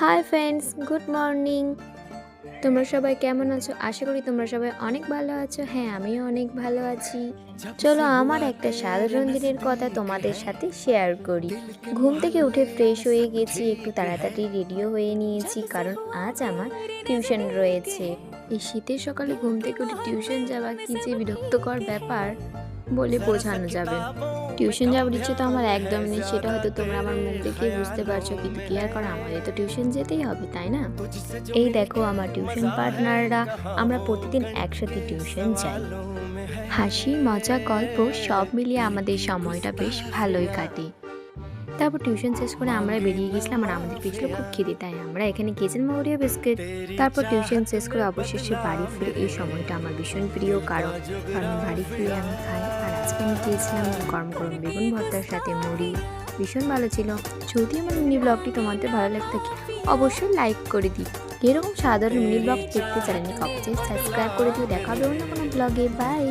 Hi friends, good morning. তোমরা সবাই কেমন আছো? আশা করি তোমরা সবাই অনেক ভালো আছো। হ্যাঁ, আমিও অনেক ভালো আছি। চলো আমার একটা সাধারণ দিনের কথা তোমাদের সাথে শেয়ার করি। ঘুম থেকে উঠে ফ্রেশ হয়ে গেছি, একটু তাড়াতাড়ি রেডিও হয়ে নিয়েছি কারণ আজ আমার টিউশন রয়েছে। এই শীতের সকালে ঘুম থেকে উঠে টিউশন যাওয়া কি যে বিরক্তকর ব্যাপার বলে বোঝানো যাবে। টিউশন যাওয়ার ইচ্ছে তো আমার একদম নেই, সেটা হয়তো তোমরা আমার মুখ দেখেই বুঝতে পারছো, কিন্তু কি আর করা, আমাদের তো টিউশন যেতেই হবে, তাই না? এই দেখো আমার টিউশন পার্টনাররা, আমরা প্রতিদিন একসাথে টিউশন যাই। হাসি মজা গল্প সব মিলিয়ে আমাদের সময়টা বেশ ভালোই কাটে। তারপর টিউশন শেষ করে আমরা বেরিয়ে গেছিলাম আর আমাদের পেয়েছিল খুব খিদে, তাই আমরা এখানে খেয়েছিলাম ওরিও বিস্কিট। তারপর টিউশন শেষ করে অবশেষে বাড়ি ফিরে, এই সময়টা আমার ভীষণ প্রিয় কারণ বাড়ি ফিরে আমি খাই। আর আজকে আমি খেয়েছিলাম গরম গরম বেগুন ভর্তার সাথে মুড়ি, ভীষণ ভালো ছিল। যদি আমার মিনি ব্লগটি তোমাদের ভালো লাগে থাকে অবশ্যই লাইক করে দিই। এরকম সাধারণ মিনি ব্লগ দেখতে চ্যানেলটি অবশ্যই সাবস্ক্রাইব করে দিও। দেখা হবে অন্য কোনো ব্লগে। বাই।